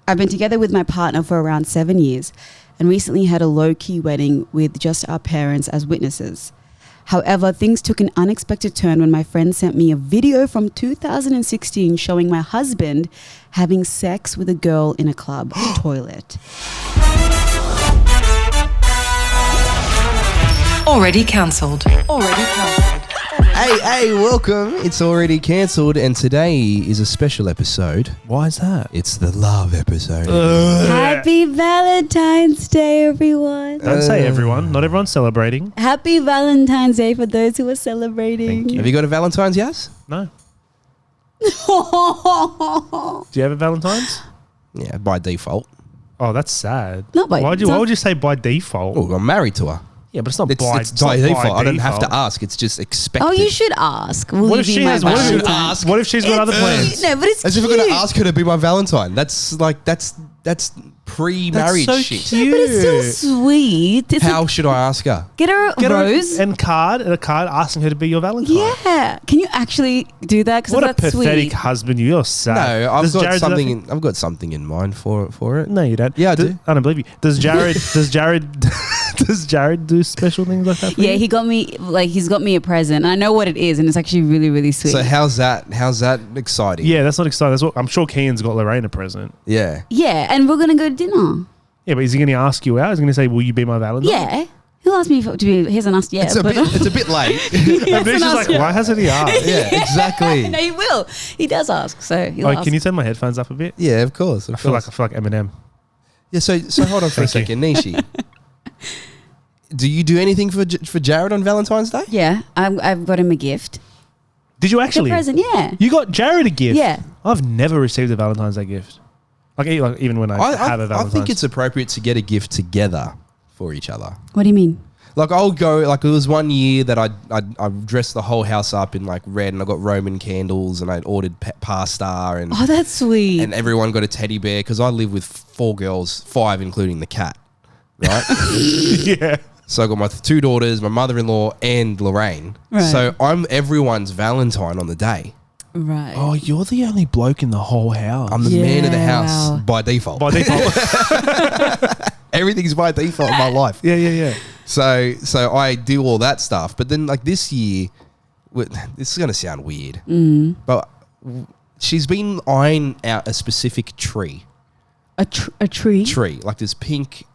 I've been together with my partner for around 7 years and recently had a low-key wedding with just our parents as witnesses. However, things took an unexpected turn when my friend sent me a video from 2016 showing my husband having sex with a girl in a club toilet. Already cancelled. Hey, welcome. It's already cancelled, and today is a special episode. Why is that? It's the love episode. Happy Valentine's Day, everyone. Don't say everyone. Not everyone's celebrating. Happy Valentine's Day for those who are celebrating. Thank you. Have you got a Valentine's, Yas? No. Do you have a Valentine's? Yeah, by default. Oh, that's sad. Not by- Why it's not- would you say by default? Oh, I'm married to her. Yeah, but it's not It's by default. I don't have to ask. It's just expected. Oh, you should ask. Will What you if be she my has? What Valentine? if she's got other plans? No, but it's As if cute. we're going to ask her to be my Valentine. That's pre-marriage That's so shit. cute. Yeah, but it's still sweet. It's How should I ask her? get her a rose. and a card asking her to be your Valentine. Yeah. Can you actually do that? Because What a that's pathetic sweet. husband you. You're sad. No, I've Does got Jared do that something. for- I've got something in mind for it. No, you don't. Yeah, I do. I don't believe you. Does Jared? does Jared do special things like that? For Yeah, you? he's got me a present. And I know what it is, and it's actually really, really sweet. So how's that exciting? Yeah, that's not exciting. That's what I'm sure. Kean's got Lorraine a present. Yeah. yeah, and we're gonna go to dinner. Yeah, but is he going to ask you out? Is he going to say, "Will you be my Valentine"? Yeah. He'll ask me to be. He hasn't asked yet. It's a bit late. And then she's like, "Why hasn't he asked?" Yeah, exactly. No, he will. He does ask. So he'll Oh, ask. can you turn my headphones up a bit? Yeah, of course. I feel like Eminem. Yeah. So hold on for a Thank second, Nishi. Do you do anything for Jared on Valentine's Day? Yeah, I've got him a gift. Did you A actually? present, yeah. You got Jared a gift. Yeah. I've never received a Valentine's Day gift. Like even when I have a I Valentine's. think it's appropriate to get a gift together for each other. What do you mean? Like I'll go. Like it was one year that I dressed the whole house up in like red, and I got Roman candles, and I ordered pasta, and Oh, that's sweet. and everyone got a teddy bear because I live with 4 girls, 5 including the cat, right? yeah. So I got my 2 daughters, my mother-in-law, and Lorraine. Right. So I'm everyone's Valentine on the day. Right. Oh, you're the only bloke in the whole house. I'm the man of the Yeah. house by default. by default. Everything's by default in my life. yeah. So I do all that stuff. But then like this year, this is going to sound weird, but she's been eyeing out a specific tree. A tree? Tree, like this pink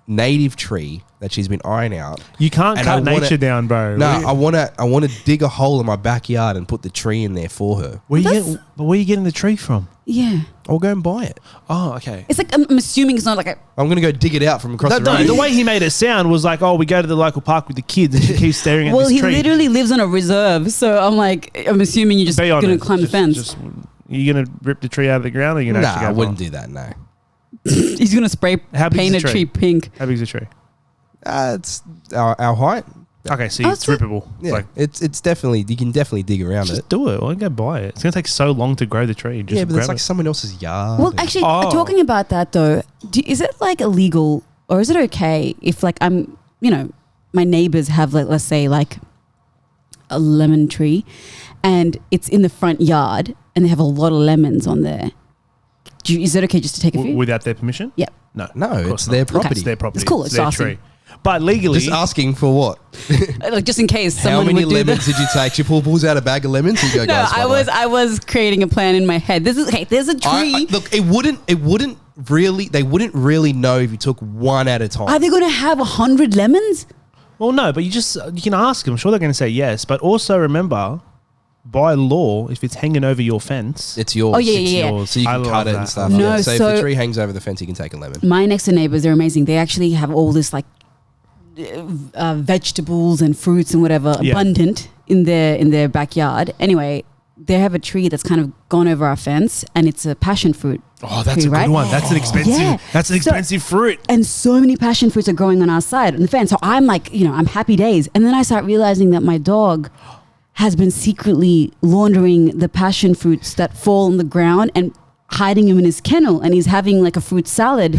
native tree that she's been eyeing out. You can't And cut I wanna- nature down, bro. No, I want to dig a hole in my backyard and put the tree in there for her. Where are you getting the tree from? Yeah. I'll go and buy it. Oh, okay. It's like, I'm assuming it's not like a... I'm going to go dig it out from across the road. The way he made it sound was like, oh, we go to the local park with the kids and she keeps staring at Well, this he tree. literally lives on a reserve, so I'm assuming you're just Be going to honest, climb the fence. Are you going to rip the tree out of the ground or are you going to Nah, actually I go wouldn't for do that, no. He's going to spray How big is paint a the tree tree? pink. How big is the tree? It's our height. Okay, so Oh, it's so- rippable. Yeah, it's definitely, you can definitely dig around Just it. do it. Why don't you go buy it? It's going to take so long to grow the tree. Just Yeah, but grab it's like it. someone else's yard. Well, and- actually, Oh. talking about that though, is it like illegal or is it okay if like my neighbors have like, let's say like a lemon tree and it's in the front yard and they have a lot of lemons on there. Is it okay just to take a few? Without their permission? Yep. No. No, of course it's not. their Okay. property. It's their property. It's cool, It's it's their awesome. tree. But legally... Just asking for what? Like just in case How someone many would do lemons that. did you take? She pulls out a bag of lemons and you go, No, guys, I was creating a plan in my head. This is okay. There's a tree. Look, they wouldn't really know if you took one at a time. Are they going to have 100 lemons? Well, no, but you can ask them. I'm sure they're going to say yes. But also remember, by law, if it's hanging over your fence... It's yours. Oh, yeah, It's yeah. yours. So you I can love cut it that. and stuff. No, Yeah. So if so- the tree hangs over the fence, you can take a lemon. My next door neighbors, they're amazing. They actually have all this like vegetables and fruits and whatever Yeah. abundant in their backyard. Anyway, they have a tree that's kind of gone over our fence, and it's a passion fruit. Oh, that's tree, a good right? one. That's an expensive... Yeah. That's an So- expensive fruit. And so many passion fruits are growing on our side on the fence. So I'm like, I'm happy days. And then I start realizing that my dog has been secretly laundering the passion fruits that fall on the ground and hiding him in his kennel, and he's having like a fruit salad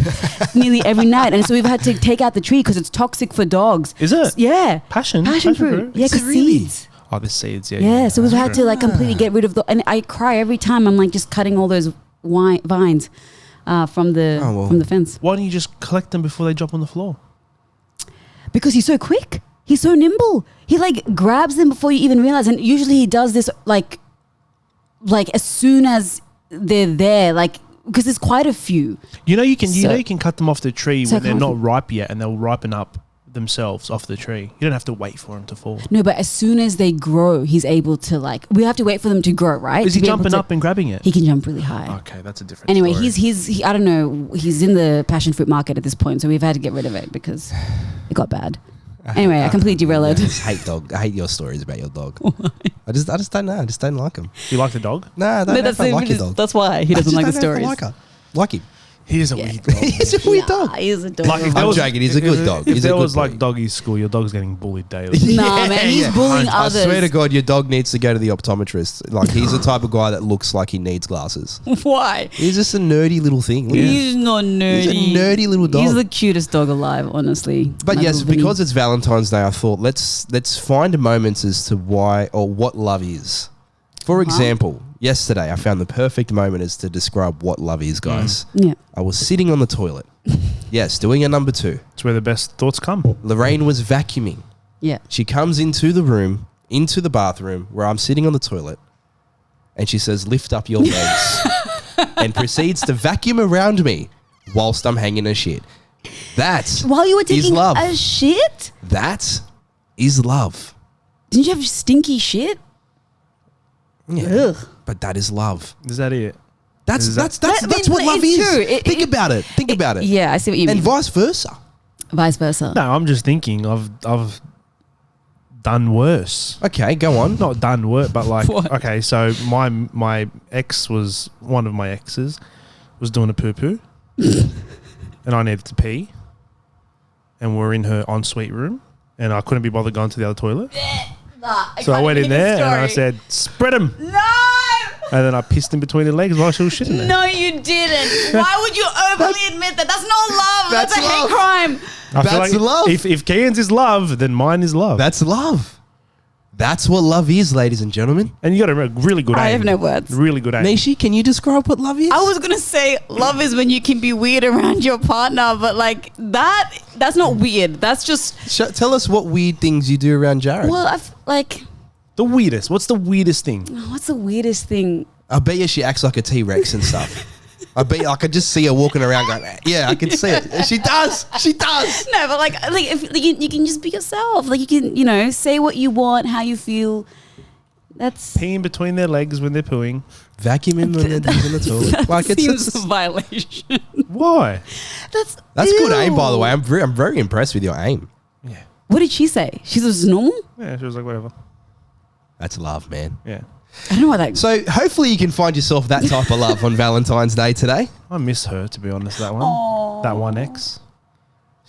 nearly every night. And so we've had to take out the tree because it's toxic for dogs. Is it? Yeah. Passion fruit. fruit? Yeah, Is it because really? seeds. Oh, the seeds, yeah. Yeah, so we've that's had true. to like completely get rid of and I cry every time I'm like just cutting all those vines. from the fence. Why don't you just collect them before they drop on the floor? Because he's so quick. He's so nimble. He like grabs them before you even realize. And usually he does this like as soon as they're there, like because there's quite a few. You know you can cut them off the tree So when they're not ripe yet, and they'll ripen up themselves off the tree. You don't have to wait for them to fall. No, but as soon as they grow, he's able to like. We have to wait for them to grow, right? Is he To be able jumping to- up and grabbing it? He can jump really high. Okay, that's a different. Anyway, story. he I don't know. He's in the passion fruit market at this point, so we've had to get rid of it because it got bad. Anyway, I completely derailed. I just hate dog. I hate your stories about your dog. I just don't know. I just don't like him. You like the dog? No, I don't know if I like your dog. That's why he doesn't like the stories. Like him. He is a Yeah. weird dog. He's a weird dog. He's a dog. Like if I'm there was- joking, he's a good dog. If He's a there good was like boy. doggy school, your dog's getting bullied daily. Nah, man, he's bullying others. I swear to God, your dog needs to go to the optometrist. Like he's the type of guy that looks like he needs glasses. Why? He's just a nerdy little thing. Look at him. He's not nerdy. He's a nerdy little dog. He's the cutest dog alive, honestly. But My yes, little Vinny. because it's Valentine's Day, I thought let's find moments as to why or what love is. For example, yesterday I found the perfect moment as to describe what love is, guys. Yeah. I was sitting on the toilet. Yes, doing a number 2. It's where the best thoughts come. Lorraine was vacuuming. Yeah. She comes into the room, into the bathroom where I'm sitting on the toilet, and she says, "Lift up your legs," and proceeds to vacuum around me whilst I'm hanging a shit. That While you were is taking love. a shit? That is love. Didn't you have stinky shit? Yeah, Ugh. but that is love. Is that it? That's Is that- that's That- I that's mean, what love it's is. true. Think about it. Think about it. Yeah, I see what you mean. And vice versa. Vice versa. No, I'm just thinking I've done worse. Okay, go on. Not done worse, but like What? okay. So my ex was one of my exes was doing a poo poo, and I needed to pee, and we're in her ensuite room, and I couldn't be bothered going to the other toilet, so I went in there and I said, "Spread them," No! and then I pissed in between her legs while she was shitting there. No, you didn't. Why would you openly admit that? That's not love. That's a hate love. crime. I feel That's love. If Kian's is love, then mine is love. That's love. That's what love is, ladies and gentlemen. And you got a really good aim. I have no words. Really good aim. Nishi, can you describe what love is? I was gonna say love is when you can be weird around your partner, but like that's not weird. That's just Tell us what weird things you do around Jared. well, I've like The weirdest. What's the weirdest thing? what's the weirdest thing? I bet you she acts like a T-Rex and stuff. I bet I could just see her walking around going, yeah, I can see it. She does. She does. No, but like if like, you can just be yourself. Like you can say what you want, how you feel. That's Peeing between their legs when they're pooing. Vacuuming when they're in the toilet. that Like seems it's a violation. Why? That's good aim, by the ew. way. I'm very impressed with your aim. Yeah. What did she say? She was normal. Yeah, she was like, whatever. That's love, man. Yeah. I don't know why that. So hopefully you can find yourself that type of love on Valentine's Day today. I miss her, to be honest, that one. Aw. That one ex.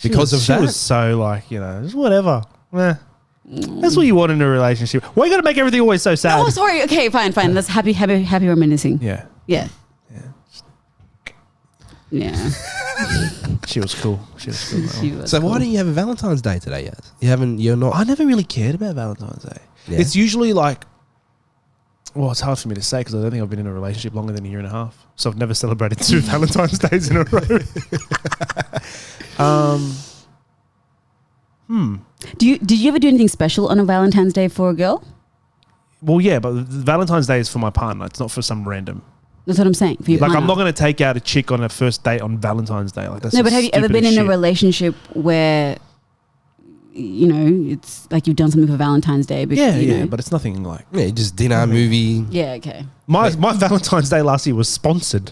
Because of She that. was so like, just whatever. That's what you want in a relationship. Why you got to make everything always so sad? Oh, sorry. Okay, fine. That's happy reminiscing. Yeah. Yeah. Yeah. She was cool. She was cool. that She one. was So why cool. don't you have a Valentine's Day today yet? You're not. I never really cared about Valentine's Day. Yeah. It's usually like, well, it's hard for me to say because I don't think I've been in a relationship longer than a year and a half. So I've never celebrated 2 Valentine's Days in a row. Did you ever do anything special on a Valentine's Day for a girl? Well, yeah, but Valentine's Day is for my partner. It's not for some random. That's what I'm saying. For your Like, I'm partner. not going to take out a chick on a first date on Valentine's Day. Like, that's No, the but have you ever been stupidest in a shit. relationship where, it's like you've done something for Valentine's Day? Yeah, you yeah, know? but it's nothing like Yeah, just dinner, movie. Yeah, okay. my Valentine's Day last year was sponsored.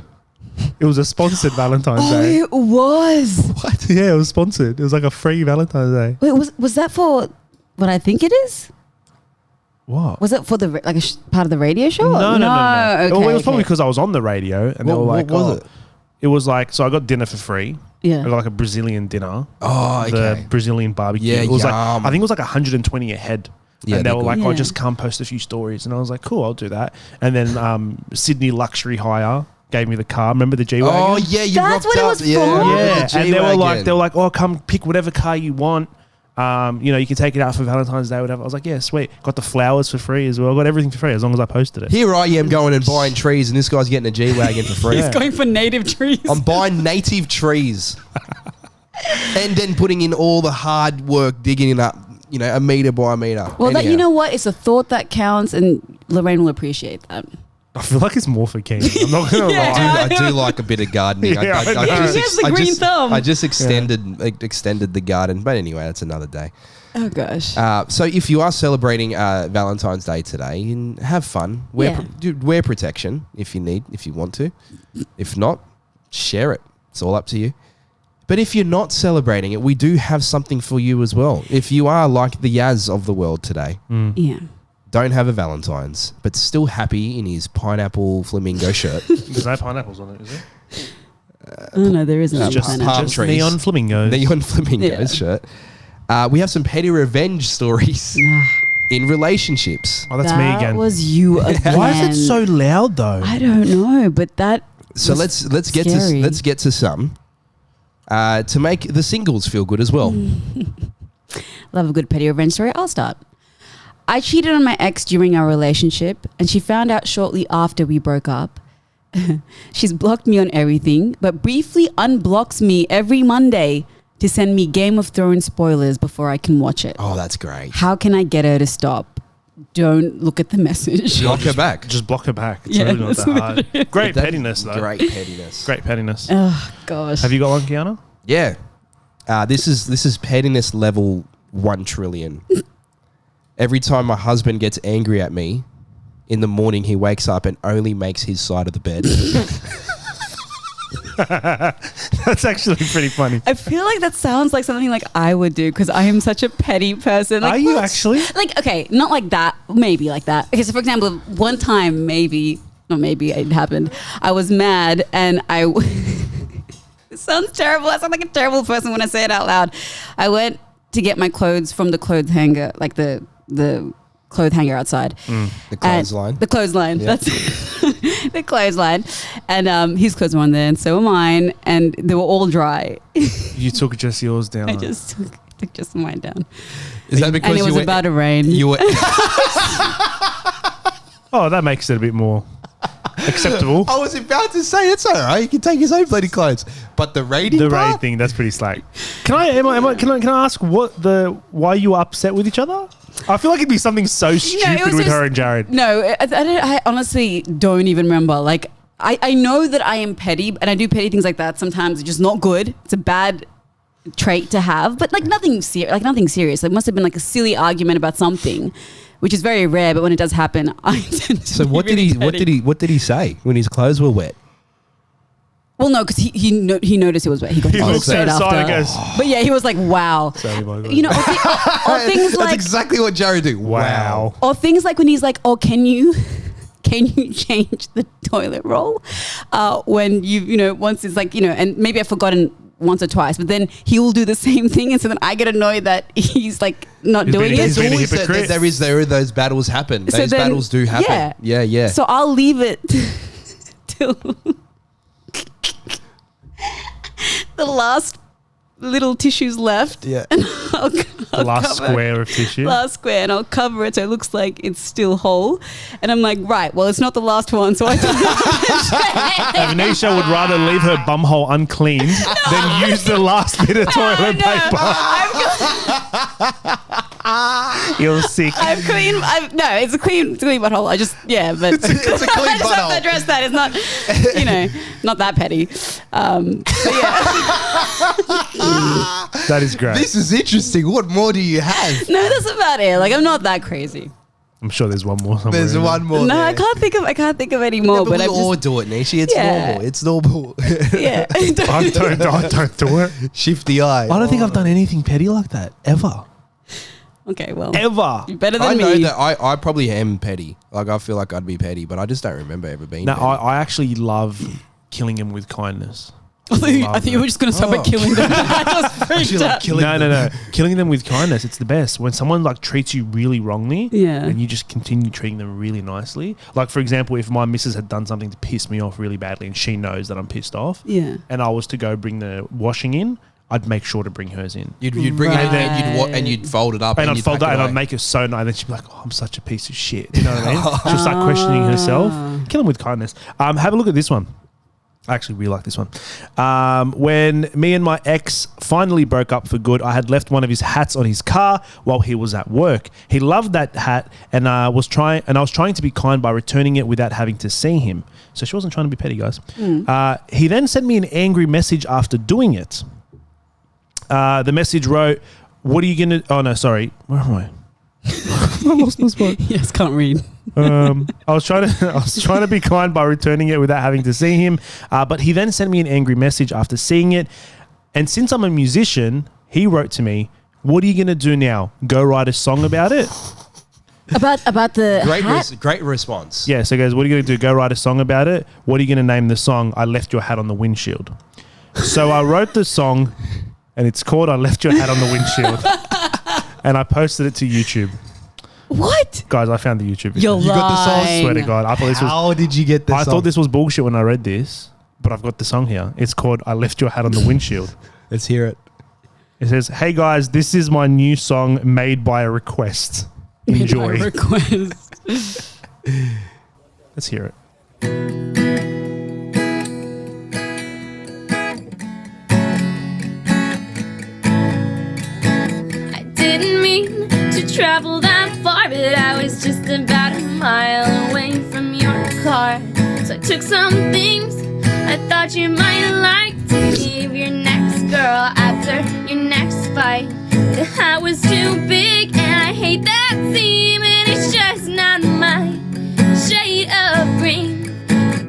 It was a sponsored Valentine's Oh, Day. it was. What? Yeah, it was sponsored. It was like a free Valentine's Day. Wait, was that for what I think it is? What? Was it for the part of the radio show? No. Okay, Well, it was probably okay. because I was on the radio and they What- were like, what was oh, it? It was like, so I got dinner for free. I got Yeah. like a Brazilian dinner. Oh, The okay. Brazilian barbecue. Yeah, it was like, yum. I think it was like 120 a head. Yeah, and they they're were good. like, Yeah. oh, just come post a few stories. And I was like, cool, I'll do that. And then Sydney Luxury Hire gave me the car. Remember the G-Wagon? Oh yeah, you That's rocked what it up. was Yeah, for? I remember Yeah, the and they were G-Wagon. like, oh, come pick whatever car you want. You can take it out for Valentine's Day, whatever. I was like, yeah, sweet. Got the flowers for free as well. Got everything for free as long as I posted it. Here I am going and buying trees, and this guy's getting a G-Wagon for free. He's going for native trees. I'm buying native trees. And then putting in all the hard work, digging it up, a metre by a metre. Well, you know what? It's a thought that counts, and Lorraine will appreciate that. I feel like it's more for Ken. I'm not going to Yeah. lie. I do like a bit of gardening. Yeah, I know. He has the green thumb. I just extended the garden. But anyway, that's another day. Oh, gosh. So if you are celebrating Valentine's Day today, and have fun. Wear protection if you want to. If not, share it. It's all up to you. But if you're not celebrating it, we do have something for you as well. If you are like the Yaz of the world today, Yeah. don't have a Valentine's, but still happy in his pineapple flamingo shirt. There's no pineapples on it, is it? Oh, no, there isn't. Just pineapple. palm Just trees. neon flamingos. Neon flamingos Yeah. shirt. We have some petty revenge stories in relationships. Oh, that's me That again. was you again. Why is it so loud though? I don't know, but that. So was let's get to some to make the singles feel good as well. Love a good petty revenge story. I'll start. I cheated on my ex during our relationship, and she found out shortly after we broke up. She's blocked me on everything, but briefly unblocks me every Monday to send me Game of Thrones spoilers before I can watch it. Oh, that's great. How can I get her to stop? Don't look at the message. Block her back. Just block her back. It's Yeah, really not that's that hard. Great That- pettiness though. Great pettiness. Great pettiness. Oh gosh. Have you got one, Kiana? Yeah. This is pettiness level 1 trillion. Every time my husband gets angry at me, in the morning he wakes up and only makes his side of the bed. That's actually pretty funny. I feel like that sounds like something like I would do because I am such a petty person. Like, Are you what? actually? Like, okay, not like that. Maybe like that. Okay, so for example, one time, maybe it happened. I was mad and it sounds terrible. I sound like a terrible person when I say it out loud. I went to get my clothes from the clothes hanger, like the clothes hanger outside. The clothesline. The clothesline. Yeah. That's the clothesline. And his clothes were on there, and so were mine, and they were all dry. You took just yours down. I just took just mine down. Is that because And it was about to rain. you were Oh, that makes it a bit more acceptable. I was about to say it's all right. You can take his own bloody clothes, but the raiding The part? raid thing, that's pretty slack. Can I ask why you were upset with each other? I feel like it'd be something so stupid was with just- her and Jared. No, I honestly don't even remember. Like, I know that I am petty, and I do petty things like that. Sometimes it's just not good. It's a bad trait to have, but like nothing serious. It must have been like a silly argument about something, which is very rare. But when it does happen, I tend to. So be what really did petty. he say when his clothes were wet? Well, no, because he noticed it was wet. He got He told looks straight outside after. and goes, But yeah, he was like, "Wow." Sorry, my God. You know, or things That's like exactly what Jared do. Wow. or things like when he's like, "Oh, can you change the toilet roll?" When once it's like, and maybe I've forgotten once or twice, but then he will do the same thing, and so then I get annoyed that he's like not He's doing being- it. he's being a Always hypocrite. there are those battles happen. So Those then- battles do happen. Yeah. So I'll leave it till the last little tissues left. Yeah. I'll The last cover- square of tissue. Last square, and I'll cover it so it looks like it's still whole. And I'm like, right, well, it's not the last one, so I Avnisha would rather leave her bumhole uncleaned than use the last bit of toilet paper. You're sick. I've clean. It's a clean butthole. I just but It's a clean I just have butthole. to address that. It's not, not that petty. But yeah, That is great. This is interesting. What more do you have? no, that's about it. Like I'm not that crazy. I'm sure there's one more somewhere. There's in one more. No, there. I can't think of any more. Yeah, but but we I'm all just do it, Nishi. It's Yeah. normal. It's normal. yeah. I don't do it. Shift the eye. I don't think I've done anything petty like that ever. Okay, well, Ever. you're better than I know me. that I probably am petty. Like I feel like I'd be petty, but I just don't remember ever being No, petty. I actually love killing him with kindness. I thought love you were just going to start by Oh. killing them. I was freaked Actually, like out. killing them. No. Killing them with kindness, it's the best. When someone like treats you really wrongly, Yeah. and you just continue treating them really nicely. Like for example, if my missus had done something to piss me off really badly, and she knows that I'm pissed off, Yeah. and I was to go bring the washing in, I'd make sure to bring hers in. You'd bring it in Right. and you'd fold it up And and I'd you'd fold pack that it and I'd away. make her so nice. And then she'd be like, oh, I'm such a piece of shit. You know what I mean? She'll start questioning herself. Kill him with kindness. Have a look at this one. I actually really like this one. When me and my ex finally broke up for good, I had left one of his hats on his car while he was at work. He loved that hat, and I was trying to be kind by returning it without having to see him. So she wasn't trying to be petty, guys. He then sent me an angry message after doing it. The message wrote, "What are you gonna?" Oh no, sorry. Where am I? I lost my spot. Yes, can't read. I was trying to be kind by returning it without having to see him. But he then sent me an angry message after seeing it. And since I'm a musician, he wrote to me, "What are you gonna do now? Go write a song about it?" About the hat? Great response. Yeah. So he goes, "What are you gonna do? Go write a song about it? What are you gonna name the song? I left your hat on the windshield." So I wrote the song, and it's called "I Left Your Hat on the Windshield," and I posted it to YouTube. What? Guys, I found the YouTube video. You're You got the song? lying. Swear to God, I thought this was. How did you get this? I thought this was bullshit when I read this, but I've got the song here. It's called "I Left Your Hat on the Windshield." Let's hear it. It says, "Hey guys, this is my new song made by a request. Enjoy." My request. Let's hear it. I didn't mean to travel that far, but I was just about a mile away from your car. So I took some things I thought you might like to give your next girl after your next fight. The hat was too big, and I hate that seam, and it's just not my shade of green.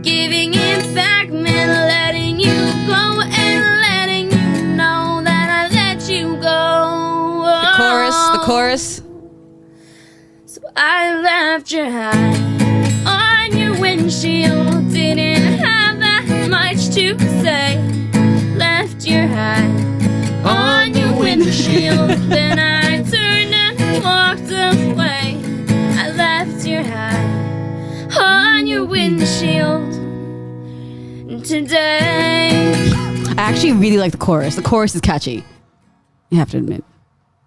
Giving it back meant letting you go and letting you know that I let you go. The chorus. So I left your hat on your windshield. Didn't have that much to say. Left your hat on your windshield. Then I turned and walked away. I left your hat on your windshield today. I actually really like the chorus. The chorus is catchy. You have to admit.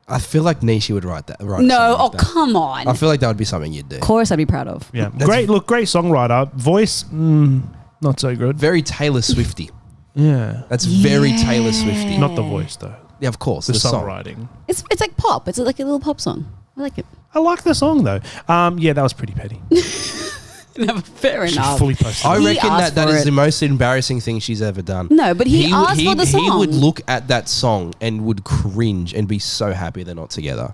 I feel like Nishi would write that. Write a No, song oh like that. come on. I feel like that would be something you'd do. Chorus I'd be proud of. Yeah, That's- great songwriter. Voice, not so good. Very Taylor Swifty. Yeah, That's very Taylor Swifty. not the voice though. Yeah, of course. The song. songwriting. It's like pop. It's like a little pop song. I like it. I like the song though. Yeah, that was pretty petty. No, fair She enough. fully posted. I He reckon asked that for is it. the most embarrassing thing she's ever done. No, but he asked for the He would song. look at that song and would cringe and be so happy they're not together.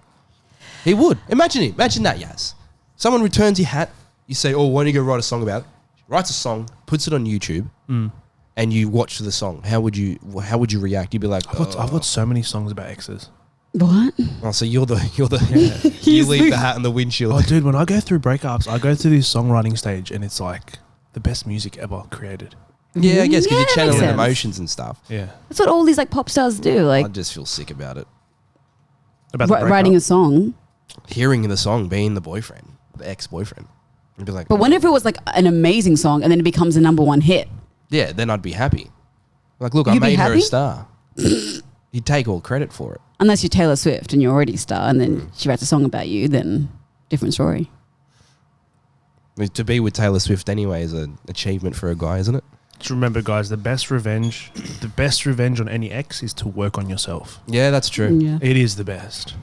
He would. Imagine it. Imagine that, Yaz. Someone returns your hat. You say, "Oh, why don't you go write a song about it?" She writes a song, puts it on YouTube, and you watch the song. How would you react? You'd be like, I've got so many songs about exes. What? "Oh, so you're the you leave the hat on the windshield." Oh, dude, when I go through breakups, I go through this songwriting stage, and it's like the best music ever created. Yeah, I guess because Yeah, you're that channeling makes sense. emotions and stuff. Yeah, That's what all these like pop stars do. Like I just feel sick about it. about the writing a breakup. song. Hearing the song, being the boyfriend, the ex-boyfriend. I'd be like, But what if it was like an amazing song and then it becomes a #1 hit? yeah, then I'd be happy. Like, look, I You'd be made her a happy? star. You'd take all credit for it. Unless you're Taylor Swift and you're already a star and then she writes a song about you, then different story. I mean, to be with Taylor Swift anyway is an achievement for a guy, isn't it? Just remember, guys, the best revenge on any ex is to work on yourself. Yeah, that's true. Yeah. It is the best.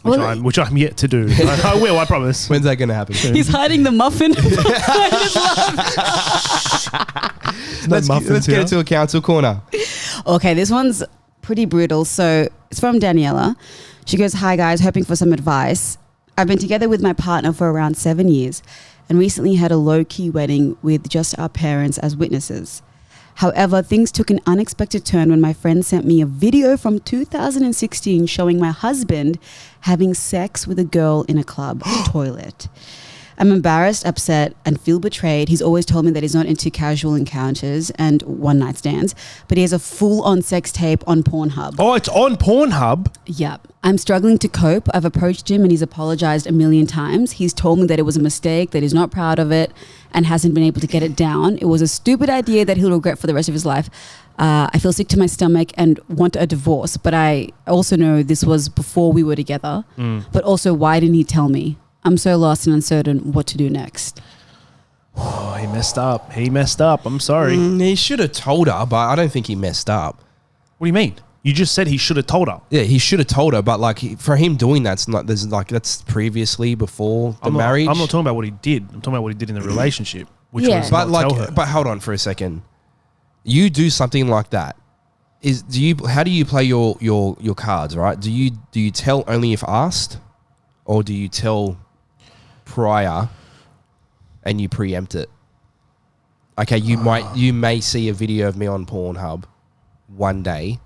Well, Which I'm yet to do. I will, I promise. When's that going to happen? He's hiding the muffin. Let's get into a council corner. Okay, this one's pretty brutal. So it's from Daniela. She goes, "Hi guys, hoping for some advice. I've been together with my partner for around 7 years and recently had a low-key wedding with just our parents as witnesses. However, things took an unexpected turn when my friend sent me a video from 2016 showing my husband having sex with a girl in a club toilet. I'm embarrassed, upset, and feel betrayed. He's always told me that he's not into casual encounters and one-night stands, but he has a full-on sex tape on Pornhub. Oh, it's on Pornhub? Yep. I'm struggling to cope. I've approached him and he's apologized a million times. He's told me that it was a mistake, that he's not proud of it, and hasn't been able to get it down. It was a stupid idea that he'll regret for the rest of his life. I feel sick to my stomach and want a divorce, but I also know this was before we were together. But also, why didn't he tell me? I'm so lost and uncertain what to do next. Oh, he messed up. He messed up. I'm sorry. He should have told her, but I don't think he messed up. What do you mean? You just said he should have told her. Yeah, he should have told her, but like for him doing that's not. There's like that's previously before the marriage. I'm not talking about what he did. I'm talking about what he did in the relationship, which Yeah. was But not tell like, her. but hold on for a second. You do something like that. How do you play your cards, right? Do you tell only if asked, or do you tell prior and you preempt it? Okay, you may see a video of me on Pornhub one day,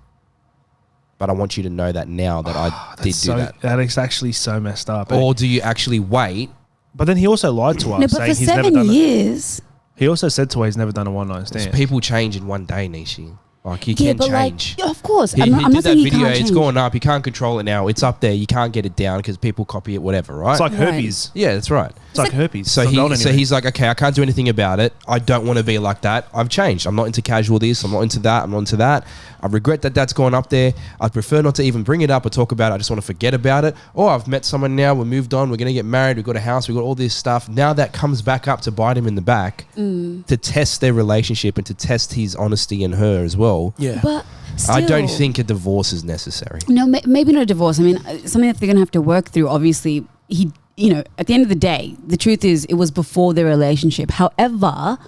but I want you to know that now that I did do that. That is actually so messed up. Or do you actually wait? But then he also lied to us, No, but saying for he's never 7 done it. years. He also said to her he's never done a one-night stand. People change in one day, Nishi. Like you Yeah, can but change. like, of course. He I'm did not that saying he video. can't It's change. gone up. You can't control it now. It's up there. You can't get it down because people copy it. Whatever, right? It's like Right. herpes. yeah, that's right. It's like herpes. So It's not going anywhere. he's like, okay, I can't do anything about it. I don't want to be like that. I've changed. I'm not into casual this. I'm not into that. I'm not into that. I regret that that's gone up there. I'd prefer not to even bring it up or talk about it. I just want to forget about it. Or I've met someone now. We're moved on. We're going to get married. We've got a house. We've got all this stuff. Now that comes back up to bite him in the back to test their relationship and to test his honesty and her as well. Yeah. But still, I don't think a divorce is necessary. No, maybe not a divorce. I mean, something that they're going to have to work through. Obviously, at the end of the day, the truth is it was before their relationship. However,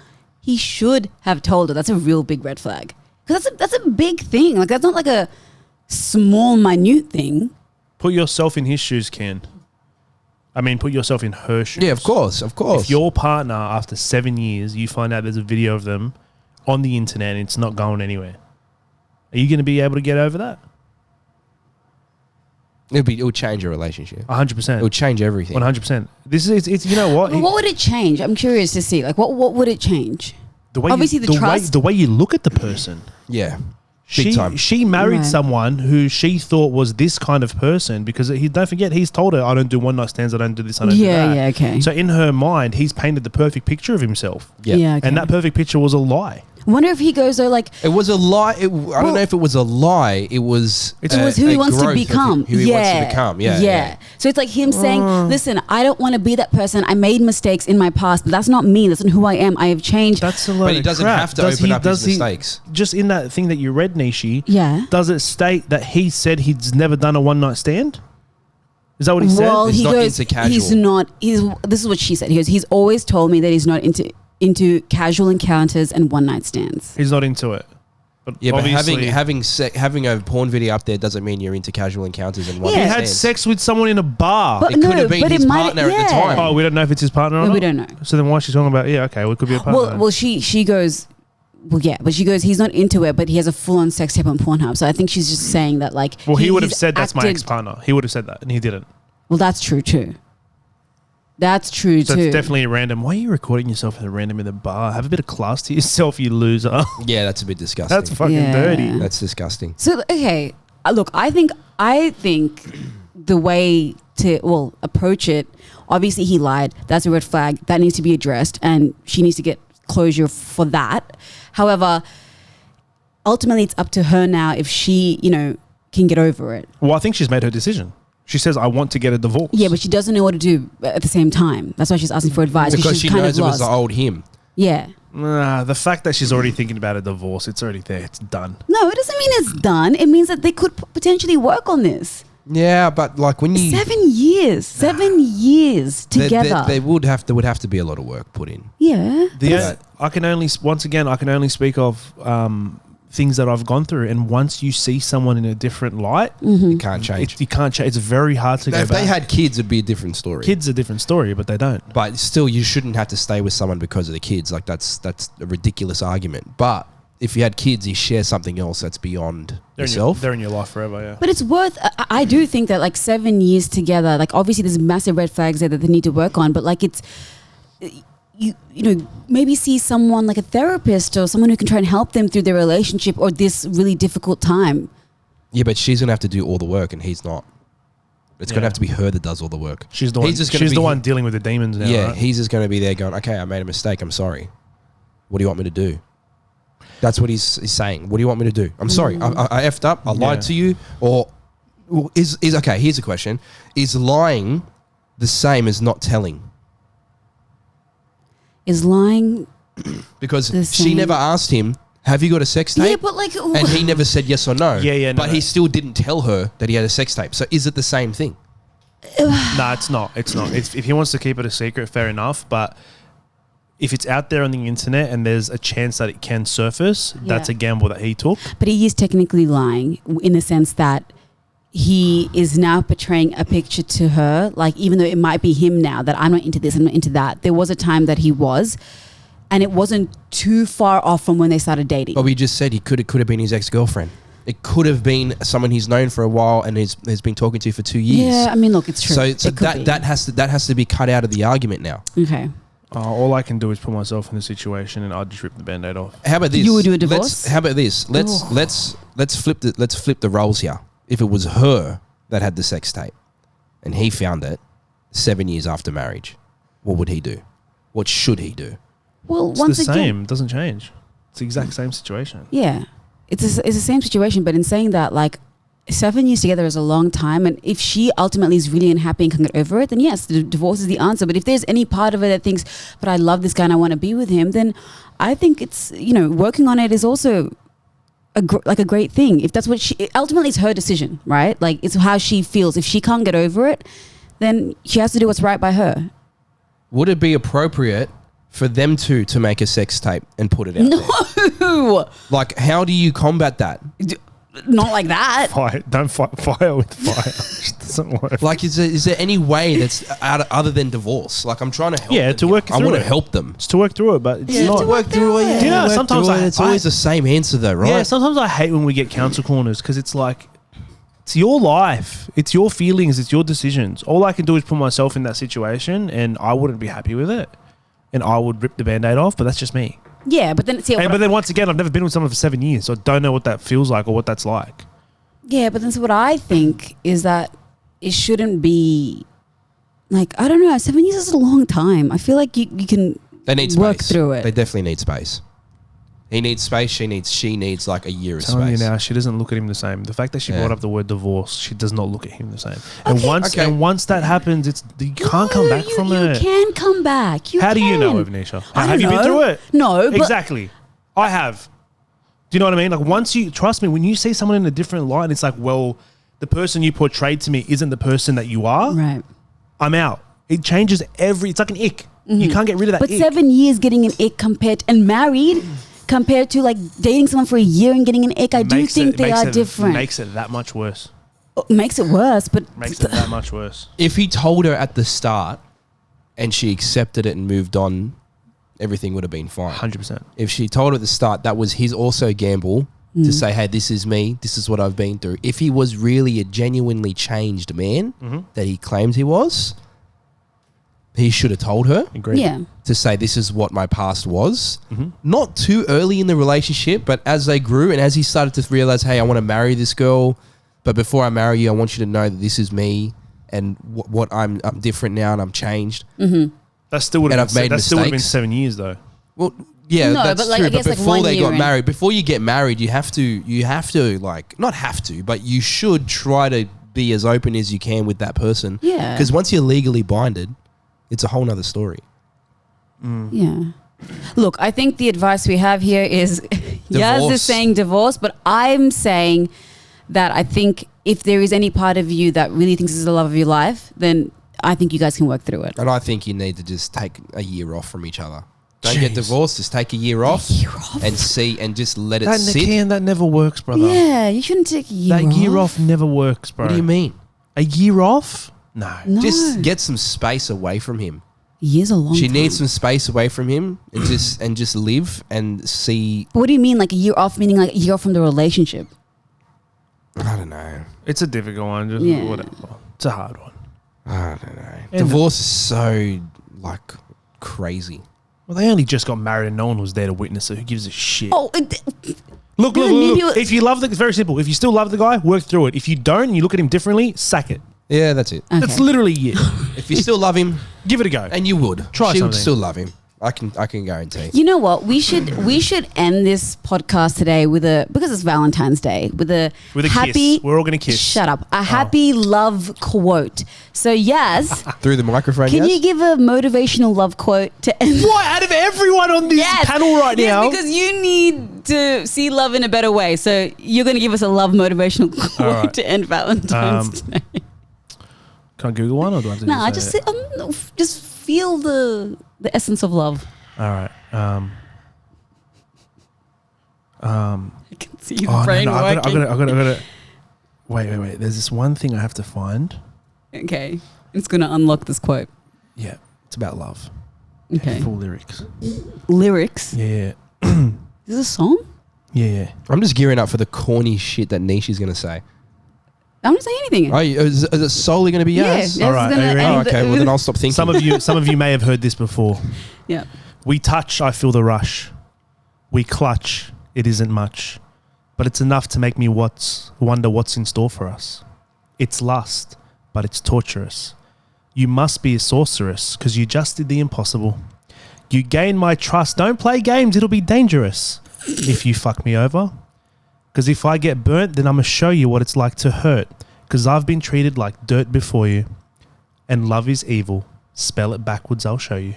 he should have told her. That's a real big red flag. Because that's a big thing. Like, that's not like a small, minute thing. Put yourself in his shoes, Ken. I mean, put yourself in her shoes. Yeah, of course, of course. If your partner, after 7 years, you find out there's a video of them on the internet and it's not going anywhere, are you going to be able to get over that? It would change your relationship. 100%. It would change everything. 100%. This is it's you know what? But what would it change? I'm curious to see. Like, what would it change? The way obviously you, the trust. the way you look at the person. Yeah, big time. She married Right. someone who she thought was this kind of person because don't forget he's told her I don't do one night stands, I don't do this, I don't do that. Yeah, okay. So in her mind, he's painted the perfect picture of himself. Yeah. okay. And that perfect picture was a lie. I wonder if he goes though, like, It was a lie. I don't know if it was a lie. It was. it was who he wants to growth of become. Who he wants to become. Yeah. So it's like him saying, listen, I don't want to be that person. I made mistakes in my past, but that's not me. That's not who I am. I have changed. That's a lot But he doesn't have to open up his mistakes. Just in that thing that you read, Nishi, Yeah. does it state that he said he's never done a one night stand? Is that what he said? Well, He's he not goes, into casual. he's not. This is what she said. He goes, he's always told me that he's not into casual encounters and one night stands. He's not into it. But Yeah, but obviously- having a porn video up there doesn't mean you're into casual encounters and one Yeah. he night had stands. sex with someone in a bar. But It could no, have been but his it might- partner at the yeah. time. Oh, we don't know if it's his partner or No, not? we don't know. So then why is she talking about, well, it could be a partner. Well, she goes, well, yeah, but she goes, he's not into it, but he has a full on sex tape on Pornhub. So I think she's just saying that, like, Well, he would have he's said that's my acted- ex-partner. He would have said that, and he didn't. Well, that's true too. That's true So too. it's definitely a random. Why are you recording yourself as a random in the bar? Have a bit of class to yourself, you loser. Yeah, that's a bit disgusting. That's fucking Yeah. dirty. That's disgusting. So okay, look, I think the way to approach it. Obviously, he lied. That's a red flag. That needs to be addressed, and she needs to get closure for that. However, ultimately, it's up to her now if she, can get over it. Well, I think she's made her decision. She says, I want to get a divorce. Yeah, but she doesn't know what to do at the same time. That's why she's asking for advice Because she's she kind knows of it was lost. the old him. Yeah. Nah, the fact that she's already thinking about a divorce, it's already there. It's done. No, it doesn't mean it's done. It means that they could potentially work on this. Yeah, but like when you 7 years. 7 years together. there would have to be a lot of work put in. Yeah. I can only speak of things that I've gone through. And once you see someone in a different light, You can't change. you can't change. It's very hard to go If back. they had kids, it'd be a different story. Kids a different story, but they don't. But still, you shouldn't have to stay with someone because of the kids. Like that's a ridiculous argument. But if you had kids, you share something else that's beyond yourself. They're in your life forever, yeah. But it's worth. I do think that like 7 years together, like obviously there's massive red flags there that they need to work on. But like it's, you know, maybe see someone like a therapist or someone who can try and help them through their relationship or this really difficult time. Yeah, but she's gonna have to do all the work, and he's not. It's gonna have to be her that does all the work. She's the one. She's the one dealing with the demons now. Yeah, right? he's just gonna be there going, "Okay, I made a mistake. I'm sorry. What do you want me to do?" That's what he's saying. What do you want me to do? I'm sorry. I effed up. I lied to you. Or is okay? Here's a question: is lying the same as not telling? Is lying Because the she same? never asked him, "Have you got a sex tape?" Yeah, but like, and he never said yes or no. Yeah, no, But no. he still didn't tell her that he had a sex tape. So is it the same thing? No, it's not. It's not. If he wants to keep it a secret, fair enough. But if it's out there on the internet and there's a chance that it can surface, that's a gamble that he took. But he is technically lying in the sense that he is now portraying a picture to her, like even though it might be him now, that I'm not into this, I'm not into that. There was a time that he was, and it wasn't too far off from when they started dating. But we just said it could have been his ex-girlfriend. It could have been someone he's known for a while and has been talking to for 2 years. Yeah, I mean, look, it's true. So It could be. that has to be cut out of the argument now. Okay. All I can do is put myself in the situation, and I'll just rip the band-aid off. How about this? You would do a divorce? How about this? Let's flip the roles here. If it was her that had the sex tape and he found it 7 years after marriage, what would he do? What should he do? Well, It's once the again, same. It doesn't change. It's the exact same situation. yeah, it's the same situation. But in saying that, like 7 years together is a long time, and if she ultimately is really unhappy and can get over it, then yes, the divorce is the answer. But if there's any part of her that thinks, "But I love this guy and I want to be with him," then I think it's, you know, working on it is also a great thing. If that's what ultimately it's her decision, right? Like it's how she feels. If she can't get over it, then she has to do what's right by her. Would it be appropriate for them to make a sex tape and put it out there? No, Like, how do you combat that? not like that. Don't fight fire with fire. It doesn't work. Like, is there any way that's other than divorce? Like, I'm trying to help them. to work I through want it. to help them. It's to work through it, but it's Yeah, not. to work through it. Do you know, work sometimes through it. It's always the same answer though, right? Yeah, sometimes I hate when we get counsel corners because it's like, it's your life, it's your feelings, it's your decisions. All I can do is put myself in that situation, and I wouldn't be happy with it, and I would rip the band-aid off. But that's just me. Yeah, but then But then once again, I've never been with someone for 7 years, so I don't know what that feels like or what that's like. yeah, but then so what I think is that it shouldn't be like, I don't know, 7 years is a long time. I feel like you can They need work space. through it. They definitely need space. He needs space. She needs like a year of Telling space. you now, she doesn't look at him the same. The fact that she Yeah. brought up the word divorce, she does not look at him the same. Okay. And once that happens, you can't come back from you it. You can come back. How do you know, can. Evnisha? I Have you don't been know. through it? No, but Exactly. I have. Do you know what I mean? Like, once you trust me, when you see someone in a different light, it's like, well, the person you portrayed to me isn't the person that you are. right. I'm out. It changes it's like an ick. You can't get rid of that But ick. 7 years getting an ick and married compared to like dating someone for a year and getting an ick, I do think they are different. Makes it that much worse. Makes it worse, but Makes it that much worse. If he told her at the start and she accepted it and moved on, everything would have been fine. 100%. If she told her at the start, that was his also gamble to say, hey, this is me. This is what I've been through. If he was really a genuinely changed man that he claimed he was, he should have told her Agreed. yeah. to say, this is what my past was. Not too early in the relationship, but as they grew and as he started to realize, hey, I want to marry this girl, but before I marry you, I want you to know that this is me and what I'm different now and I'm changed. That still would And have I've made been 7 mistakes. years though. Well, yeah, No, that's but like, true. I guess But like before 1 they year got in. married, before you get married, you have to like, not have to, but you should try to be as open as you can with that person. Yeah. Because once you're legally binded, it's a whole nother story. Yeah. Look, I think the advice we have here is Yaz Divorce. is saying divorce, but I'm saying that I think if there is any part of you that really thinks this is the love of your life, then I think you guys can work through it. And I think you need to just take a year off from each other. Don't get Jeez. divorced. Just take a year off, year off? and see and just let it That sit. that never works, brother. Yeah, you shouldn't take a year That off. year off never works, bro. What do you mean? A year off? No. No. Just get some space away from him. Years a long She time. needs some space away from him and just live and see. What do you mean, like a year off? Meaning like a year off from the relationship? I don't know. It's a difficult one. Just Yeah. whatever. It's a hard one. I don't know. Divorce is so like crazy. Well, they only just got married and no one was there to witness it. Who gives a shit? Oh, Look. maybe- If you love it's very simple. If you still love the guy, work through it. If you don't and you look at him differently, sack it. Yeah, that's it. okay. That's literally it. If you still love him, Give it a go. and you would, Try she would something. still love him. I can guarantee. You know what? We should end this podcast today with because it's Valentine's Day with a happy. kiss. We're all gonna kiss. Shut up! A happy love quote. So yes, Through the microphone. can yes? you give a motivational love quote to end? What? Out of everyone on this panel right now? Because you need to see love in a better way. So you're going to give us a love motivational quote right. to end Valentine's Day. Can I Google one or do I have to No, just say just feel the essence of love. it? All right. I can see your Oh, brain no, I working. gotta. Wait. There's this one thing I have to find. Okay, it's going to unlock this quote. Yeah, it's about love. Okay, Full lyrics. lyrics. Yeah. Is this a song? Yeah. I'm just gearing up for the corny shit that Nishi's going to say. I'm not saying anything. Oh, is it solely going to be yes? Yeah, All right, this is are you gonna ready? Oh, end okay. Well, then I'll stop thinking. Some of you may have heard this before. Yeah. We touch, I feel the rush. We clutch, it isn't much, but it's enough to make me wonder what's in store for us. It's lust, but it's torturous. You must be a sorceress, because you just did the impossible. You gain my trust. Don't play games, it'll be dangerous if you fuck me over. Because if I get burnt, then I'm going to show you what it's like to hurt. Because I've been treated like dirt before you. And love is evil. Spell it backwards, I'll show you.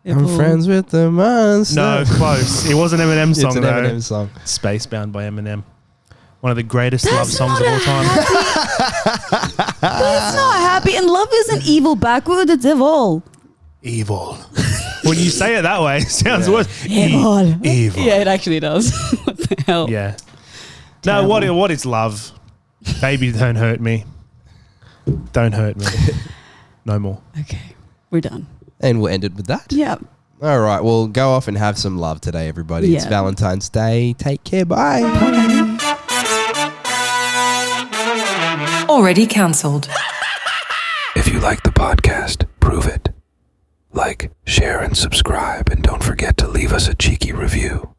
I'm friends with the monster. No, close. It was an Eminem song, It's an though. Eminem song. Spacebound by Eminem. One of the greatest love songs of all time. It's not happy, and love isn't evil backwards. It's evil. Evil. When you say it that way, it sounds worse. Evil. Evil. Yeah, it actually does. What the hell? Yeah. No, Terrible. what is love? Baby, don't hurt me. Don't hurt me. No more. Okay, we're done. And we'll end it with that. Yeah. All right. Well, go off and have some love today, everybody. It's Yeah. Valentine's Day. Take care. Bye. Already cancelled. If you like the podcast, prove it. Like, share, and subscribe, and don't forget to leave us a cheeky review.